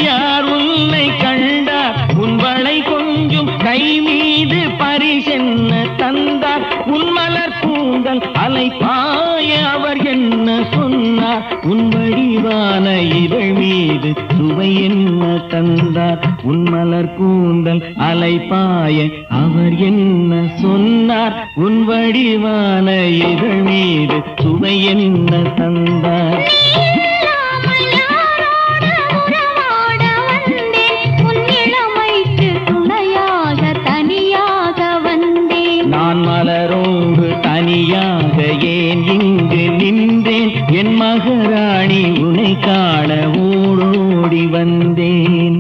யார் உன்னை கண்டார் உன் வளை கொஞ்சம் கை மீது பரிசென்ன தந்தார் உன் மலர் கூந்தல் அலை பாய அவர் என்ன சொன்னார் உன் வடிவான இதழ் மீது சுவை என்ன தந்தார் உன் மலர் கூந்தல் அலை பாய அவர் என்ன சொன்னார் உன் வடிவான இதழ் மீது சுவை என்ன தந்தார் நான் மலரோடு தனியாக ஏன் இங்கு நின்றேன் என் மகாராணி உன்னை காண ஓடோடி வந்தேன்.